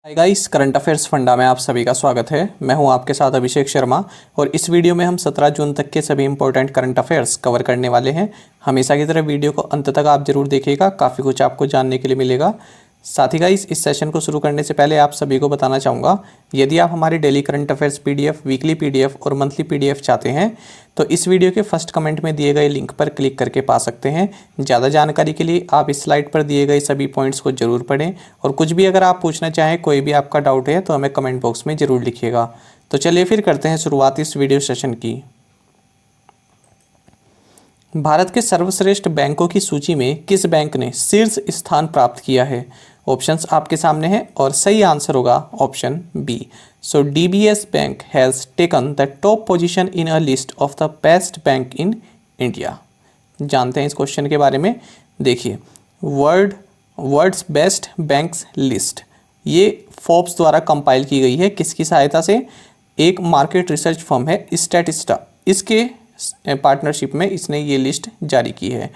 Hi guys, current affairs funda में आप सभी का स्वागत है। मैं हूं आपके साथ अभिषेक शर्मा और इस वीडियो में हम 17 जून तक के सभी इंपॉर्टेंट करंट अफेयर्स कवर करने वाले हैं। हमेशा की तरह वीडियो को अंत तक आप जरूर देखिएगा, काफ़ी कुछ आपको जानने के लिए मिलेगा। साथ ही गाइस, इस सेशन को शुरू करने से पहले आप सभी को बताना चाहूँगा, यदि आप हमारे daily current affairs PDF, weekly PDF और मंथली पीडीएफ चाहते हैं तो इस वीडियो के फर्स्ट कमेंट में दिए गए लिंक पर क्लिक करके पा सकते हैं। ज़्यादा जानकारी के लिए आप इस स्लाइड पर दिए गए सभी पॉइंट्स को जरूर पढ़ें और कुछ भी अगर आप पूछना चाहें, कोई भी आपका डाउट है तो हमें कमेंट बॉक्स में ज़रूर लिखिएगा। तो चलिए फिर करते हैं शुरुआत इस वीडियो सेशन की। भारत के सर्वश्रेष्ठ बैंकों की सूची में किस बैंक ने शीर्ष स्थान प्राप्त किया है? ऑप्शंस आपके सामने हैं और सही आंसर होगा option B. So DBS bank has taken the top position in a list of the best bank in India. जानते हैं इस क्वेश्चन के बारे में। देखिए, वर्ल्ड्स बेस्ट बैंक्स लिस्ट ये फोर्ब्स द्वारा कंपाइल की गई है। किसकी सहायता से? एक मार्केट रिसर्च फर्म है स्टैटिस्टा, इसके पार्टनरशिप में इसने ये लिस्ट जारी की है।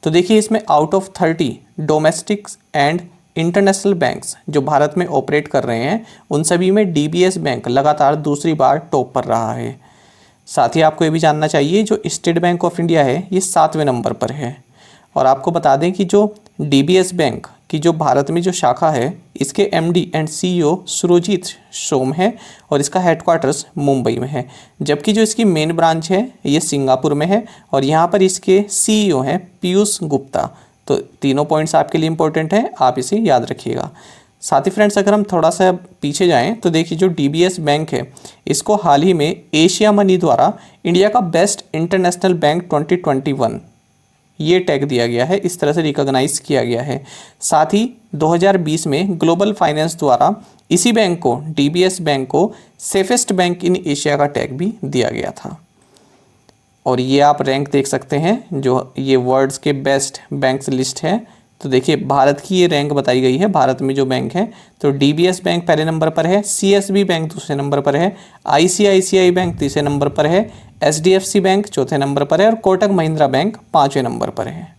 तो देखिए, इसमें out of 30 domestic and international banks जो भारत में ऑपरेट कर रहे हैं, उन सभी में डीबीएस बैंक लगातार दूसरी बार टॉप पर रहा है। साथ ही आपको ये भी जानना चाहिए, जो स्टेट बैंक ऑफ इंडिया है ये 7वें नंबर पर है। और आपको बता दें कि जो डीबीएस बैंक की जो भारत में जो शाखा है, इसके एमडी एंड सीईओ सुरजीत सोम है और इसका हेडक्वार्टर्स मुंबई में है। जबकि जो इसकी मेन ब्रांच है ये सिंगापुर में है और यहाँ पर इसके सीईओ हैं पीयूष गुप्ता। तो तीनों पॉइंट्स आपके लिए इंपॉर्टेंट हैं, आप इसे याद रखिएगा। साथ ही फ्रेंड्स, अगर हम थोड़ा सा पीछे जाएं तो देखिए, जो डीबीएस बैंक है इसको हाल ही में एशिया मनी द्वारा इंडिया का बेस्ट इंटरनेशनल बैंक 2021 ये टैग दिया गया है, इस तरह से रिकॉग्नाइज किया गया है। साथ ही 2020 में ग्लोबल फाइनेंस द्वारा इसी बैंक को, डीबीएस बैंक को सेफेस्ट बैंक इन एशिया का टैग भी दिया गया था। और ये आप रैंक देख सकते हैं, जो ये वर्ल्ड्स के बेस्ट बैंक्स लिस्ट है। तो देखिए, भारत की ये रैंक बताई गई है, भारत में जो बैंक है। तो डीबीएस बैंक पहले नंबर पर है, सीएसबी बैंक दूसरे नंबर पर है, आईसीआईसीआई बैंक तीसरे नंबर पर है, एचडीएफसी बैंक चौथे नंबर पर है और कोटक महिंद्रा बैंक 5वें नंबर पर है।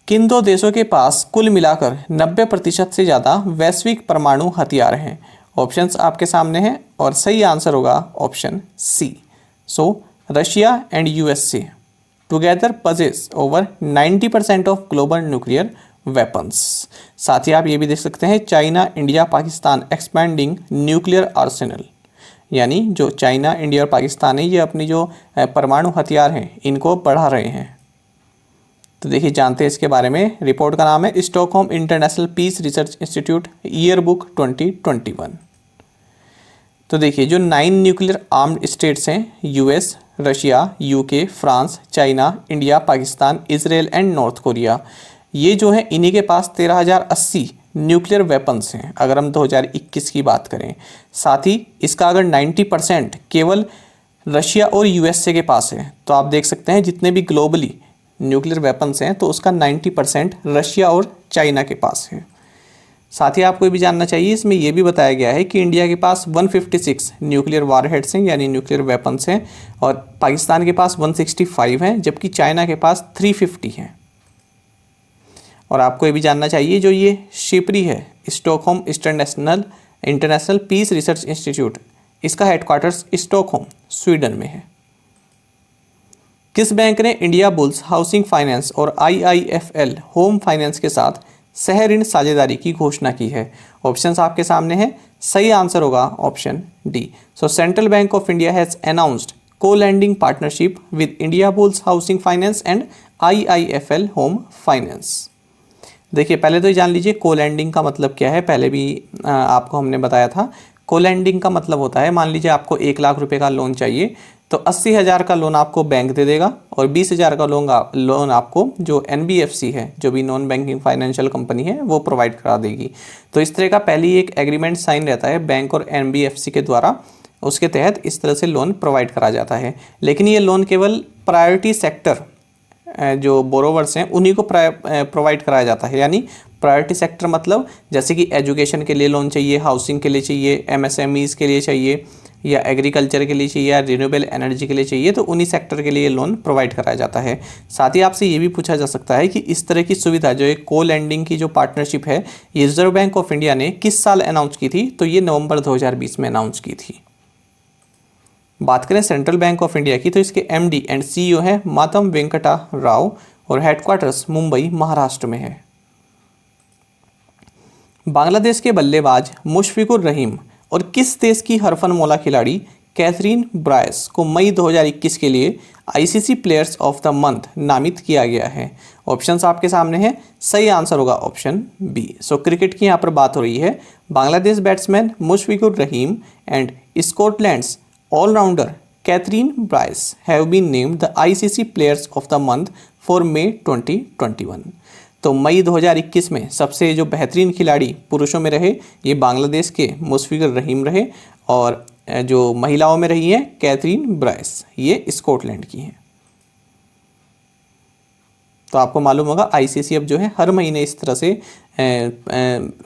किन दो देशों के पास कुल मिलाकर 90% से ज़्यादा वैश्विक परमाणु हथियार हैं? ऑप्शंस आपके सामने हैं और सही आंसर होगा option C. So Russia and USA together possess over 90% of global nuclear weapons. साथ ही आप ये भी देख सकते हैं, China, India, Pakistan expanding nuclear arsenal, यानी जो चाइना, इंडिया और पाकिस्तान है ये अपनी जो परमाणु हथियार हैं इनको बढ़ा रहे हैं। तो देखिए, जानते हैं इसके बारे में। रिपोर्ट का नाम है Stockholm International Peace Research Institute year book 2021। तो देखिए, जो 9 न्यूक्लियर आर्म्ड स्टेट्स हैं, US, Russia, UK, France, China, India, Pakistan, Israel and North Korea, ये जो है इन्हीं के पास 13,080 न्यूक्लियर वेपन्स हैं, अगर हम 2021 की बात करें। साथ ही इसका अगर 90% केवल रशिया और यूएसए के पास है, तो आप देख सकते हैं जितने भी ग्लोबली न्यूक्लियर वेपन्स हैं तो उसका 90% रशिया और चाइना के पास है। साथ ही आपको ये भी जानना चाहिए, इसमें यह भी बताया गया है कि इंडिया के पास 156 न्यूक्लियर वारहेड्स हैं, यानी न्यूक्लियर वेपन्स हैं, और पाकिस्तान के पास 165 हैं, जबकि चाइना के पास 350 हैं। और आपको ये भी जानना चाहिए, जो ये शिपरी है Stockholm International Peace Research Institute, इसका हेडक्वार्टर्स स्टॉकहोम स्वीडन में है। किस बैंक ने इंडिया बुल्स हाउसिंग फाइनेंस और आईआईएफएल होम फाइनेंस के साथ सह ऋण साझेदारी की घोषणा की है? ऑप्शंस आपके सामने हैं, सही आंसर होगा option D. So central bank of India has announced co-lending partnership with India Bulls Housing Finance and IIFL Home Finance। देखिए, पहले तो ये जान लीजिए co-lending का मतलब क्या है। पहले भी आपको हमने बताया था। co-lending का मतलब होता है, मान लीजिए आपको 1 लाख रुपए का लोन चाहिए तो 80,000 का लोन आपको बैंक दे देगा और 20,000 का लोन आपको जो एनबीएफसी है, जो भी नॉन बैंकिंग फाइनेंशियल कंपनी है, वो प्रोवाइड करा देगी। तो इस तरह का पहले एक एग्रीमेंट साइन रहता है बैंक और एनबीएफसी के द्वारा, उसके तहत इस तरह से लोन प्रोवाइड करा जाता है। लेकिन ये लोन केवल प्रायोरिटी सेक्टर जो बोरोवर्स हैं उन्हीं को प्रोवाइड कराया जाता है। यानी प्रायोरिटी सेक्टर मतलब जैसे कि एजुकेशन के लिए लोन चाहिए, हाउसिंग के लिए चाहिए, एमएसएमईज के लिए चाहिए, या एग्रीकल्चर के लिए चाहिए, या रिन्यूएबल एनर्जी के लिए चाहिए, तो उन्हीं सेक्टर के लिए लोन प्रोवाइड कराया जाता है। साथ ही आपसे ये भी पूछा जा सकता है कि इस तरह की सुविधा जो एक को लैंडिंग की जो पार्टनरशिप है ये रिजर्व बैंक ऑफ इंडिया ने किस साल अनाउंस की थी, तो ये नवंबर 2020 में अनाउंस की थी। बात करें सेंट्रल बैंक ऑफ इंडिया की, तो इसके एमडी एंड सीईओ हैं मातम वेंकटा राव और हेडक्वार्टर्स मुंबई महाराष्ट्र में है। बांग्लादेश के बल्लेबाज मुशफिकुर रहीम और किस देश की हरफनमौला खिलाड़ी कैथरीन ब्रायस को मई 2021 के लिए ICC players of the month नामित किया गया है? ऑप्शंस आपके सामने हैं, सही आंसर होगा ऑप्शन बी। सो क्रिकेट की यहाँ पर बात हो रही है। Bangladesh batsman Mushfiqur Rahim and Scotland's allrounder Kathryn Bryce have been named the ICC players of the month for May 2021। तो मई 2021 में सबसे जो बेहतरीन खिलाड़ी पुरुषों में रहे ये बांग्लादेश के मुशफिकुर रहीम रहे, और जो महिलाओं में रही है कैथरीन ब्रायस, ये स्कॉटलैंड की हैं। तो आपको मालूम होगा आईसीसी अब जो है हर महीने इस तरह से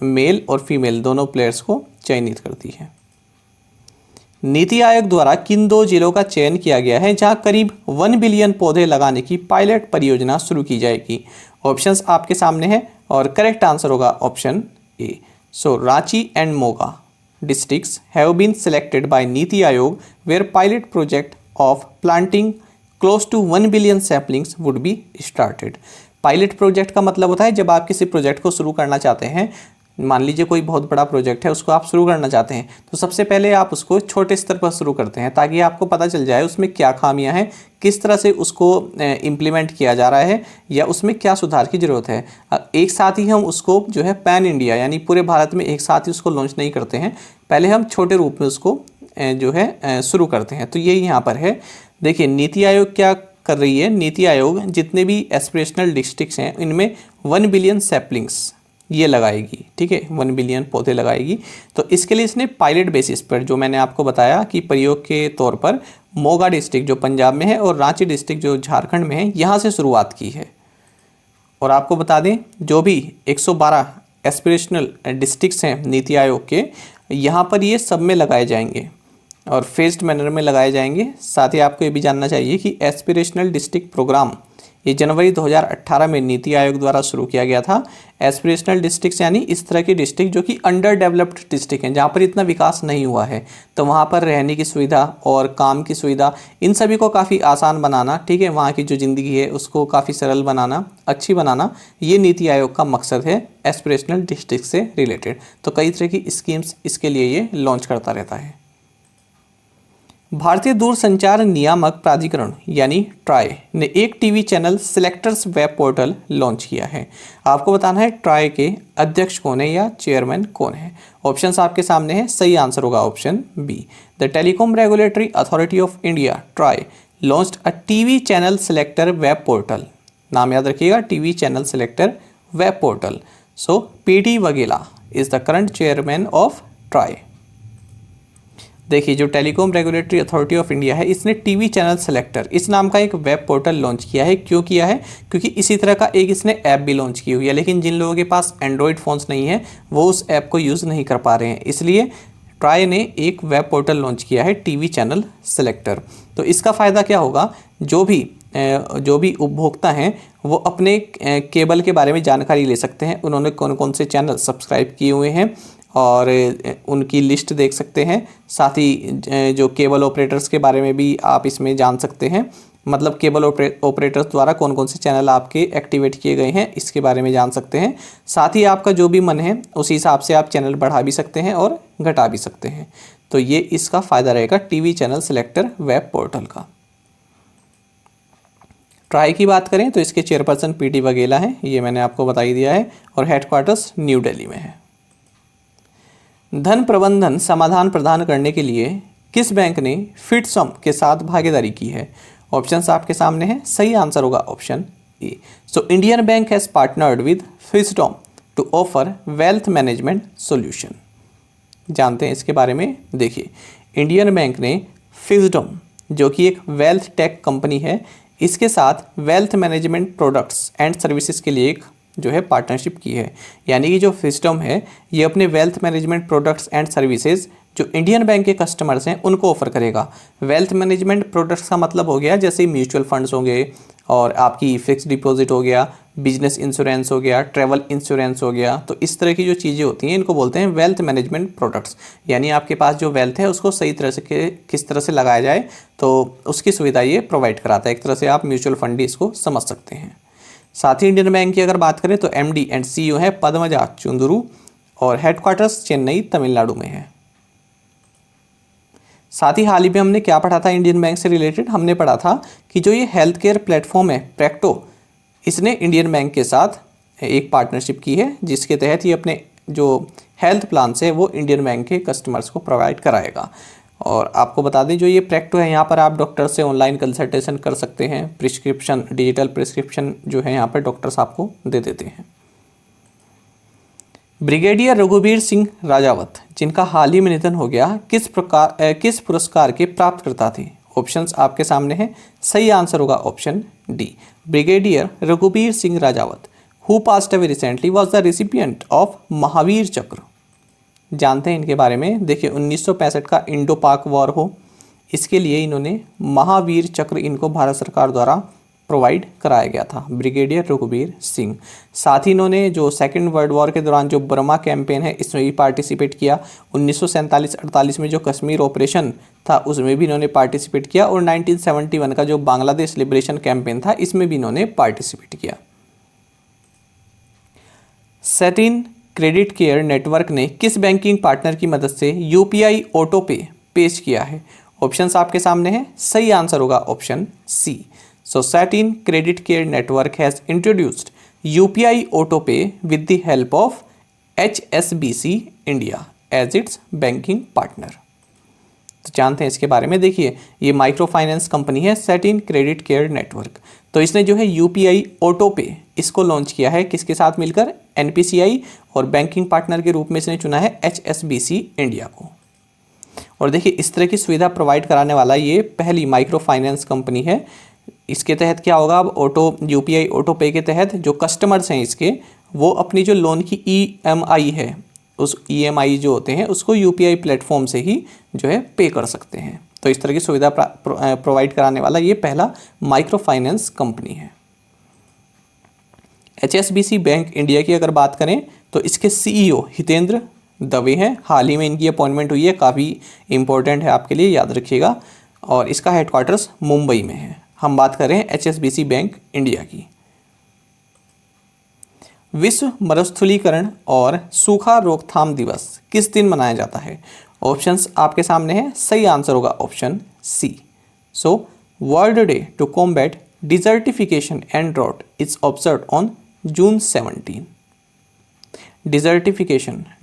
मेल और फीमेल दोनों प्लेयर्स को चयनित करती है। नीति आयोग द्वारा किन 2 जिलों का चयन किया गया है जहां करीब 1 बिलियन पौधे लगाने की पायलट परियोजना शुरू की जाएगी? ऑप्शंस आपके सामने हैं और करेक्ट आंसर होगा option A. So Ranchi and Moga districts have been selected by NITI Aayog where pilot project of planting close to 1 billion saplings would be started। Pilot project का मतलब होता है जब आप किसी प्रोजेक्ट को शुरू करना चाहते हैं, मान लीजिए कोई बहुत बड़ा प्रोजेक्ट है उसको आप शुरू करना चाहते हैं, तो सबसे पहले आप उसको छोटे स्तर पर शुरू करते हैं ताकि आपको पता चल जाए उसमें क्या खामियां हैं, किस तरह से उसको इम्प्लीमेंट किया जा रहा है या उसमें क्या सुधार की ज़रूरत है। एक साथ ही हम उसको जो है पैन इंडिया यानी पूरे भारत में एक साथ ही उसको लॉन्च नहीं करते हैं, पहले हम छोटे रूप में उसको जो है शुरू करते हैं। तो ये यहाँ पर है। देखिए नीति आयोग क्या कर रही है, नीति आयोग जितने भी एस्पिरेशनल डिस्ट्रिक्ट्स हैं इनमें 1 बिलियन सैपलिंग्स ये लगाएगी, ठीक है, 1 बिलियन पौधे लगाएगी। तो इसके लिए इसने पायलट बेसिस पर जो मैंने आपको बताया कि प्रयोग के तौर पर मोगा डिस्ट्रिक्ट जो पंजाब में है और रांची डिस्ट्रिक्ट जो झारखंड में है यहाँ से शुरुआत की है। और आपको बता दें जो भी 112 एस्पिरेशनल डिस्ट्रिक्ट्स हैं नीति आयोग के, यहाँ पर ये सब में लगाए जाएंगे और फेज्ड मैनर में लगाए जाएंगे। साथ ही आपको ये भी जानना चाहिए कि एस्पिरेशनल डिस्ट्रिक्ट प्रोग्राम ये जनवरी 2018 में नीति आयोग द्वारा शुरू किया गया था। एस्पिरेशनल डिस्ट्रिक्ट्स यानी इस तरह की डिस्ट्रिक्ट जो कि अंडर डेवलप्ड डिस्ट्रिक्ट हैं, जहाँ पर इतना विकास नहीं हुआ है, तो वहाँ पर रहने की सुविधा और काम की सुविधा इन सभी को काफ़ी आसान बनाना, ठीक है, वहाँ की जो ज़िंदगी है उसको काफ़ी सरल बनाना, अच्छी बनाना, ये नीति आयोग का मकसद है एस्पिरेशनल डिस्ट्रिक्ट से रिलेटेड। तो कई तरह की स्कीम्स इसके लिए ये लॉन्च करता रहता है। भारतीय दूरसंचार नियामक प्राधिकरण यानी ट्राई ने एक TV channel selectors web portal launch किया है। आपको बताना है ट्राई के अध्यक्ष कौन है या चेयरमैन कौन है। ऑप्शंस आपके सामने हैं, सही आंसर होगा option B. The Telecom Regulatory Authority of India TRAI launched a TV channel selector web portal. नाम याद रखिएगा, TV channel selector web portal. So PT Vaghela is the current chairman of TRAI. देखिए जो Telecom Regulatory Authority of India है इसने TV channel selector इस नाम का एक वेब पोर्टल लॉन्च किया है। क्यों किया है? क्योंकि इसी तरह का एक इसने ऐप भी लॉन्च की हुई है, लेकिन जिन लोगों के पास एंड्रॉयड फ़ोन्स नहीं है वो उस ऐप को यूज़ नहीं कर पा रहे हैं, इसलिए ट्राई ने एक वेब पोर्टल लॉन्च किया है टीवी चैनल सेलेक्टर। तो इसका फ़ायदा क्या होगा, जो भी उपभोक्ता हैं वो अपने केबल के बारे में जानकारी ले सकते हैं, उन्होंने कौन कौन से चैनल सब्सक्राइब किए हुए हैं और उनकी लिस्ट देख सकते हैं। साथ ही जो केबल ऑपरेटर्स के बारे में भी आप इसमें जान सकते हैं, मतलब केबल ऑपरेटर्स द्वारा कौन कौन से चैनल आपके एक्टिवेट किए गए हैं इसके बारे में जान सकते हैं। साथ ही आपका जो भी मन है उसी हिसाब से आप चैनल बढ़ा भी सकते हैं और घटा भी सकते हैं। तो ये इसका फ़ायदा रहेगा TV channel selector web portal का। ट्राई की बात करें तो इसके चेयरपर्सन पीटी वगेला हैं, ये मैंने आपको बता ही दिया है, और हेडक्वार्टर्स न्यू दिल्ली में है। धन प्रबंधन समाधान प्रदान करने के लिए किस बैंक ने फिटसम के साथ भागीदारी की है? ऑप्शंस आपके सामने हैं, सही आंसर होगा option A. So Indian Bank has partnered with Fisdom to offer wealth management solution. जानते हैं इसके बारे में। देखिए इंडियन बैंक ने फिटसम जो कि एक वेल्थ टेक कंपनी है, इसके साथ wealth management products and services के लिए एक जो है पार्टनरशिप की है। यानी कि जो सिस्टम है ये अपने wealth management products and services जो इंडियन बैंक के कस्टमर्स हैं उनको ऑफर करेगा। वेल्थ मैनेजमेंट प्रोडक्ट्स का मतलब हो गया जैसे म्यूचुअल फंड्स होंगे और आपकी फिक्स डिपॉजिट हो गया, बिजनेस इंश्योरेंस हो गया, ट्रैवल इंश्योरेंस हो गया। तो इस तरह की जो चीज़ें होती हैं इनको बोलते हैं वेल्थ मैनेजमेंट प्रोडक्ट्स। यानी आपके पास जो वेल्थ है उसको सही तरह से किस तरह से लगाया जाए तो उसकी सुविधा ये प्रोवाइड कराता है। एक तरह से आप म्यूचुअल फंड ही इसको समझ सकते हैं। साथ ही इंडियन बैंक की अगर बात करें तो MD एंड CEO है पद्मजा चुंदुरु और हेडक्वार्टर्स चेन्नई तमिलनाडु में है। साथ ही हाल ही में हमने क्या पढ़ा था इंडियन बैंक से रिलेटेड, हमने पढ़ा था कि जो ये हेल्थ केयर प्लेटफॉर्म है प्रैक्टो, इसने इंडियन बैंक के साथ एक पार्टनरशिप की है जिसके तहत ये अपने जो हेल्थ प्लान है वो इंडियन बैंक के कस्टमर्स को प्रोवाइड कराएगा। और आपको बता दें जो ये प्रैक्टो है यहाँ पर आप डॉक्टर से ऑनलाइन कंसल्टेशन कर सकते हैं, प्रिस्क्रिप्शन डिजिटल प्रिस्क्रिप्शन जो है यहाँ पर डॉक्टर्स आपको दे देते हैं। ब्रिगेडियर रघुवीर सिंह राजावत जिनका हाल ही में निधन हो गया किस पुरस्कार के प्राप्तकर्ता थे? ऑप्शंस आपके सामने हैं। सही आंसर होगा ऑप्शन डी, ब्रिगेडियर रघुवीर Singh Rajawat who passed away recently was the recipient of Mahavir चक्र। जानते हैं इनके बारे में। देखिए 1965 का इंडो पाक वॉर हो, इसके लिए इन्होंने महावीर चक्र इनको भारत सरकार द्वारा प्रोवाइड कराया गया था, ब्रिगेडियर रघुवीर सिंह। साथ ही इन्होंने जो सेकेंड वर्ल्ड वॉर के दौरान जो बर्मा कैंपेन है इसमें भी पार्टिसिपेट किया। 1947-48 में जो कश्मीर ऑपरेशन था उसमें भी इन्होंने पार्टिसिपेट किया और 1971 का जो बांग्लादेश लिबरेशन कैंपेन था इसमें भी इन्होंने पार्टिसिपेट किया। सैटिन क्रेडिट केयर नेटवर्क ने किस बैंकिंग पार्टनर की मदद से UPI ऑटो पे पेश किया है? ऑप्शंस आपके सामने हैं। सही आंसर होगा option C. So Satin Credit Care Network has introduced UPI AutoPay with the help of HSBC India as its banking partner। तो जानते हैं इसके बारे में। देखिए ये माइक्रो फाइनेंस कंपनी है सैटिन क्रेडिट केयर नेटवर्क, तो इसने जो है UPI AutoPay इसको लॉन्च किया है किसके साथ मिलकर? NPCI, और बैंकिंग पार्टनर के रूप में इसने चुना है HSBC इंडिया को। और देखिए इस तरह की सुविधा प्रोवाइड कराने वाला ये पहली माइक्रो फाइनेंस कंपनी है। इसके तहत क्या होगा, अब UPI ऑटो पे के तहत जो कस्टमर्स हैं इसके वो अपनी जो लोन की EMI है उस EMI जो होते हैं उसको UPI प्लेटफॉर्म से ही जो है पे कर सकते हैं। तो इस तरह की सुविधा प्रोवाइड कराने वाला ये पहला माइक्रो फाइनेंस कंपनी है। HSBC बैंक इंडिया की अगर बात करें तो इसके CEO हितेंद्र दवे हैं। हाल ही में इनकी अपॉइंटमेंट हुई है, काफ़ी इंपॉर्टेंट है आपके लिए, याद रखिएगा। और इसका हेडक्वार्टर्स मुंबई में है। हम बात कर रहे हैं HSBC बैंक इंडिया की। विश्व मरुस्थलीकरण और सूखा रोकथाम दिवस किस दिन मनाया जाता है? ऑप्शंस आपके सामने हैं। सही आंसर होगा option C. So world day to combat desertification and drought is observed on June 17।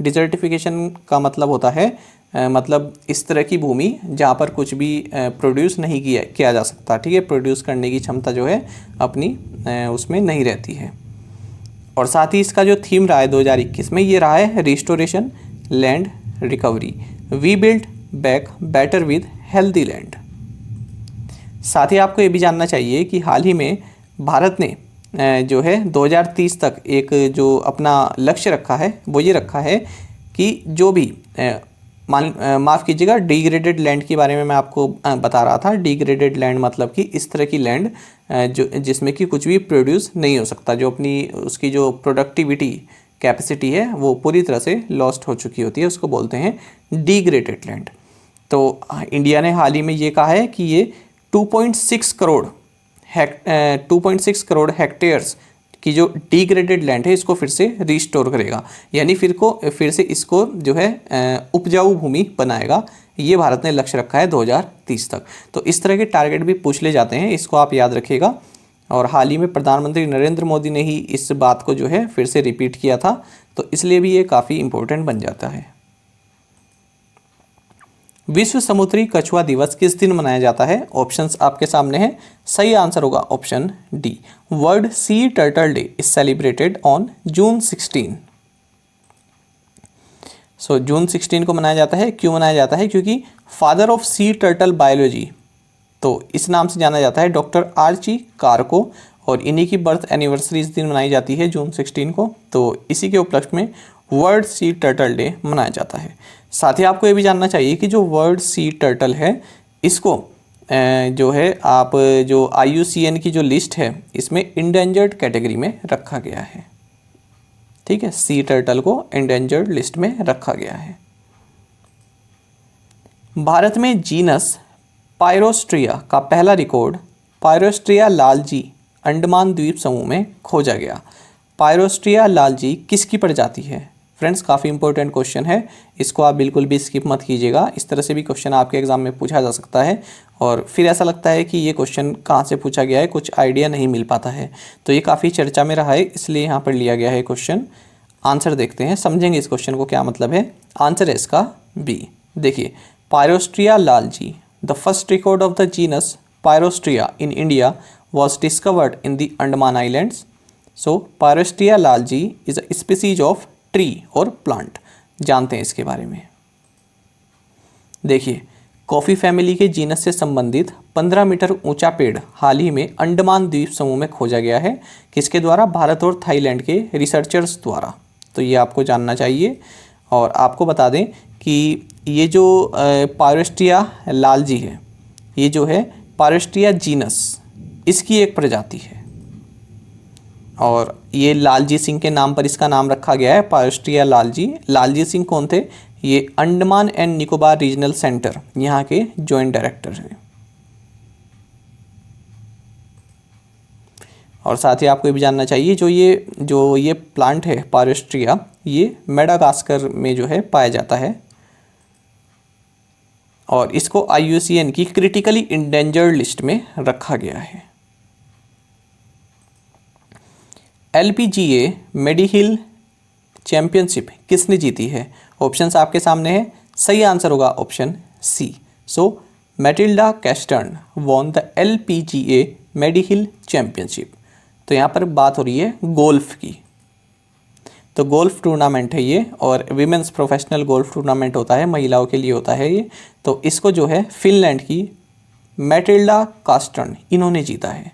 Desertification का मतलब होता है मतलब इस तरह की भूमि जहाँ पर कुछ भी प्रोड्यूस नहीं किया जा सकता, ठीक है, प्रोड्यूस करने की क्षमता जो है अपनी उसमें नहीं रहती है। और साथ ही इसका जो थीम रहा है 2021 में ये रहा है restoration land recovery, we build back better with healthy land. साथ ही आपको ये भी जानना चाहिए कि हाल ही में भारत ने जो है 2030 तक एक जो अपना लक्ष्य रखा है वो ये रखा है कि जो भी माफ़ कीजिएगा डिग्रेडेड लैंड के बारे में मैं आपको बता रहा था। डिग्रेडेड लैंड मतलब कि इस तरह की लैंड जो जिसमें कि कुछ भी प्रोड्यूस नहीं हो सकता, जो अपनी उसकी जो प्रोडक्टिविटी कैपेसिटी है वो पूरी तरह से लॉस्ट हो चुकी होती है, उसको बोलते हैं डिग्रेडेड लैंड। तो इंडिया ने हाल ही में ये कहा है कि ये 2.6 करोड़ हेक्टेयर्स की जो डिग्रेडेड लैंड है इसको फिर से रिस्टोर करेगा, यानी फिर से इसको जो है उपजाऊ भूमि बनाएगा। ये भारत ने लक्ष्य रखा है 2030 तक। तो इस तरह के टारगेट भी पूछ ले जाते हैं, इसको आप याद रखिएगा। और हाल ही में प्रधानमंत्री नरेंद्र मोदी ने ही इस बात को जो है फिर से रिपीट किया था, तो इसलिए भी ये काफ़ी इम्पोर्टेंट बन जाता है। विश्व समुद्री कछुआ दिवस किस दिन मनाया जाता है? ऑप्शंस आपके सामने हैं। सही आंसर होगा option D, world sea turtle day is celebrated on June 16। सो जून 16 को मनाया जाता है। क्यों मनाया जाता है? क्योंकि father of sea turtle biology तो इस नाम से जाना जाता है डॉक्टर आर्ची कार को, और इन्हीं की बर्थ एनिवर्सरी इस दिन मनाई जाती है जून 16 को। तो इसी के उपलक्ष्य में वर्ल्ड सी टर्टल डे मनाया जाता है। साथ ही आपको ये भी जानना चाहिए कि जो वर्ल्ड सी टर्टल है इसको जो है आप जो IUCN की जो लिस्ट है इसमें इंडेंजर्ड कैटेगरी में रखा गया है। ठीक है, सी टर्टल को इंडेंजर्ड लिस्ट में रखा गया है। भारत में जीनस पायरोस्ट्रिया का पहला रिकॉर्ड पायरोस्ट्रिया लालजी अंडमान द्वीप समूह में खोजा गया। पायरोस्ट्रिया लालजी किसकी प्रजाति है? फ्रेंड्स, काफ़ी इंपॉर्टेंट क्वेश्चन है, इसको आप बिल्कुल भी स्किप मत कीजिएगा। इस तरह से भी क्वेश्चन आपके एग्जाम में पूछा जा सकता है और फिर ऐसा लगता है कि ये क्वेश्चन कहाँ से पूछा गया है, कुछ आइडिया नहीं मिल पाता है। तो ये काफ़ी चर्चा में रहा है, इसलिए यहाँ पर लिया गया है क्वेश्चन। आंसर देखते हैं, समझेंगे इस क्वेश्चन को क्या मतलब है। आंसर है इसका बी। देखिए, Pyrostria laljii, the first record of the genus Pyrostria in India was discovered in the Andaman Islands. So Payrostria lalji is a species of tree और plant। जानते हैं इसके बारे में। देखिए, कॉफ़ी फैमिली के जीनस से संबंधित 15 मीटर ऊंचा पेड़ हाल ही में अंडमान द्वीप समूह में खोजा गया है। किसके द्वारा? भारत और थाईलैंड के रिसर्चर्स द्वारा। तो ये आपको जानना चाहिए। और आपको बता दें कि ये जो पायरोस्ट्रिया लालजी है, ये जो है पायरोस्ट्रिया जीनस, इसकी एक प्रजाति है और ये लालजी सिंह के नाम पर इसका नाम रखा गया है, पायरोस्ट्रिया लालजी। लालजी सिंह कौन थे? ये Andaman and Nicobar regional centre यहाँ के जॉइंट डायरेक्टर हैं। और साथ ही आपको ये भी जानना चाहिए जो ये प्लांट है पायरोस्ट्रिया, ये मेडागास्कर में जो है पाया जाता है और इसको IUCN की क्रिटिकली इंडेंजर्ड लिस्ट में रखा गया है। LPGA मेडिहिल चैंपियनशिप किसने जीती है? ऑप्शंस आपके सामने है, सही आंसर होगा option C. So Matilda Castren won the LPGA Mediheal championship. तो यहाँ पर बात हो रही है गोल्फ की। तो गोल्फ टूर्नामेंट है ये और विमेंस प्रोफेशनल गोल्फ टूर्नामेंट होता है, महिलाओं के लिए होता है ये। तो इसको जो है फिनलैंड की मैटिल्डा कास्टर्न इन्होंने जीता है।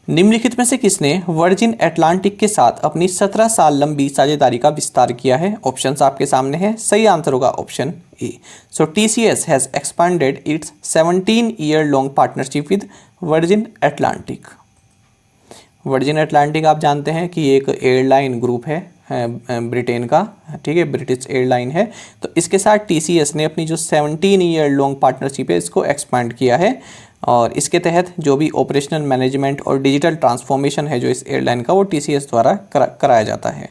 निम्नलिखित में से किसने वर्जिन एटलांटिक के साथ अपनी 17 साल लंबी साझेदारी का विस्तार किया है? ऑप्शंस आपके सामने है, सही आंसर होगा option A. So TCS has expanded it's 17 year long partnership with virgin Atlantic. Virgin Atlantic आप जानते हैं कि एक एयरलाइन ग्रुप है ब्रिटेन का, ठीक है, ब्रिटिश एयरलाइन है। तो इसके साथ TCS ने अपनी जो 17 ईयर लॉन्ग पार्टनरशिप है इसको एक्सपांड किया है और इसके तहत जो भी ऑपरेशनल मैनेजमेंट और डिजिटल ट्रांसफॉर्मेशन है जो इस एयरलाइन का, वो TCS द्वारा कराया जाता है।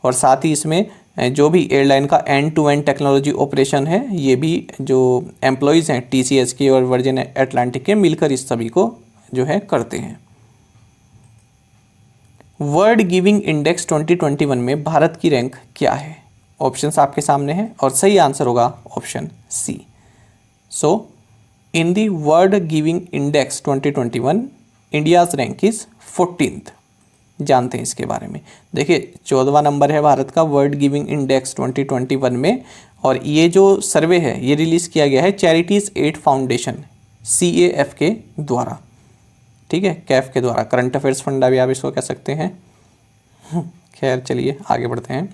और साथ ही इसमें जो भी एयरलाइन का and to end technology operation है, ये भी जो एम्प्लॉयज़ हैं TCS के और वर्जिन एटलांटिक के मिलकर इस सभी को जो है करते हैं। वर्ल्ड गिविंग इंडेक्स 2021 में भारत की रैंक क्या है? ऑप्शंस आपके सामने हैं और सही आंसर होगा option C. So in the world giving index 2021 India's rank is 14th। जानते हैं इसके बारे में। देखिए, 14वां नंबर है भारत का वर्ल्ड गिविंग इंडेक्स 2021 में और ये जो सर्वे है ये रिलीज़ किया गया है चैरिटीज़ एड फाउंडेशन CAF के द्वारा, ठीक है, कैफ के द्वारा, करंट अफेयर्स फंडा भी आप इसको कह सकते हैं। खैर चलिए आगे बढ़ते हैं।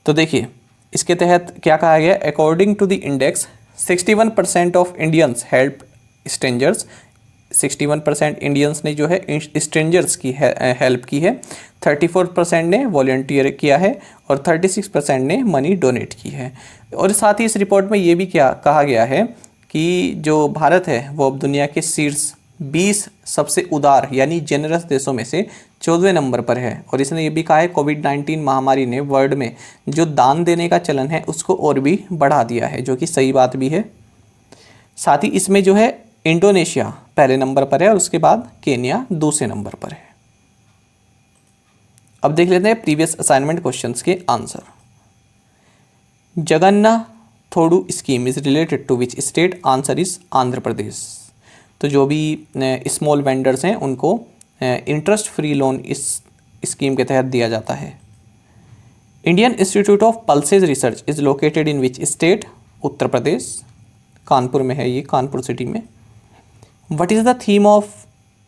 तो देखिए, इसके तहत क्या कहा गया? According to the index 61% of Indians help strangers. 61% Indians ने जो है स्ट्रेंजर्स की हेल्प की है, 34% ने वॉलंटियर किया है और 36% ने मनी डोनेट की है। और साथ ही इस रिपोर्ट में ये भी क्या कहा गया है कि जो भारत है वो अब दुनिया के शीर्ष 20 सबसे उदार यानी जेनरस देशों में से 14वें नंबर पर है। और इसने ये भी कहा है कोविड-19 महामारी ने वर्ल्ड में जो दान देने का चलन है उसको और भी बढ़ा दिया है, जो कि सही बात भी है। साथ ही इसमें जो है इंडोनेशिया पहले नंबर पर है और उसके बाद केन्या दूसरे नंबर पर है। अब देख लेते हैं प्रीवियस असाइनमेंट क्वेश्चंस के answer. Jaganannathodu scheme is related to which state? Answer is Andhra Pradesh. तो जो भी स्मॉल वेंडर्स हैं उनको इंटरेस्ट फ्री लोन इस स्कीम के तहत दिया जाता है। Indian Institute of Pulses Research is located in which state? Uttar Pradesh. Kanpur में है ये, कानपुर सिटी में। What is the theme of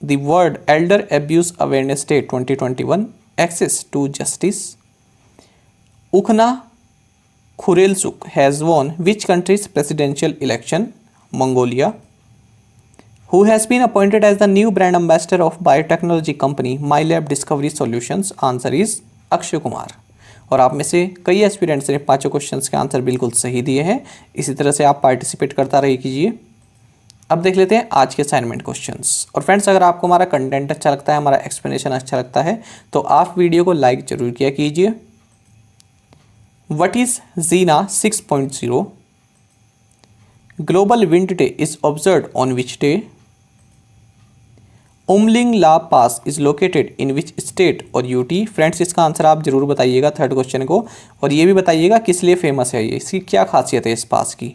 the World Elder Abuse Awareness Day 2021? Access to justice. Ukhnaa Khurelsukh has won which country's presidential election? Mongolia. Who has been appointed as the new brand ambassador of biotechnology company MyLab Discovery Solutions? Answer is Akshay Kumar. और आप में से कई aspirants ने पांचों questions के answer बिल्कुल सही दिए हैं। इसी तरह से आप पार्टिसिपेट करता रही कीजिए। अब देख लेते हैं आज के असाइनमेंट क्वेश्चंस। और फ्रेंड्स, अगर आपको हमारा कंटेंट अच्छा लगता है, हमारा एक्सप्लेनेशन अच्छा लगता है, तो आप वीडियो को लाइक जरूर किया कीजिए। What is Xena 6.0? Global Wind Day is observed on which day? Umling La Pass is located in which state और UT? फ्रेंड्स, इसका आंसर आप जरूर बताइएगा थर्ड क्वेश्चन को, और ये भी बताइएगा किस लिए फेमस है ये, इसकी क्या खासियत है इस पास की।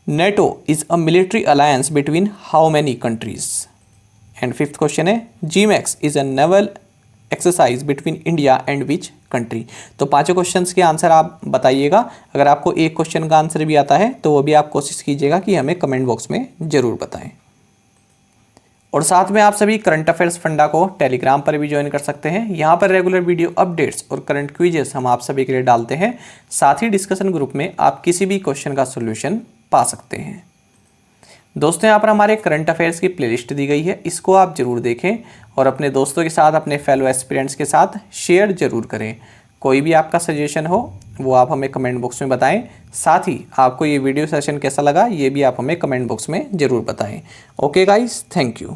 NATO is a military alliance between how many countries? And fifth question है GMAX is a naval exercise between India and which country? तो पांचों क्वेश्चंस के आंसर आप बताइएगा। अगर आपको एक क्वेश्चन का आंसर भी आता है तो वो भी आप कोशिश कीजिएगा कि हमें कमेंट बॉक्स में ज़रूर बताएं। और साथ में आप सभी करंट अफेयर्स फंडा को टेलीग्राम पर भी ज्वाइन कर सकते हैं। यहाँ पर रेगुलर वीडियो अपडेट्स और करंट क्विजेस हम आप सभी के लिए डालते हैं। साथ ही डिस्कशन ग्रुप में आप किसी भी क्वेश्चन का सोल्यूशन पा सकते हैं। दोस्तों, यहाँ पर हमारे करंट अफेयर्स की प्लेलिस्ट दी गई है, इसको आप जरूर देखें और अपने दोस्तों के साथ, अपने फेलो एस्पिरेंट्स के साथ शेयर जरूर करें। कोई भी आपका सजेशन हो वो आप हमें कमेंट बॉक्स में बताएं। साथ ही आपको ये वीडियो सेशन कैसा लगा ये भी आप हमें कमेंट बॉक्स में ज़रूर बताएं। Okay guys, thank you.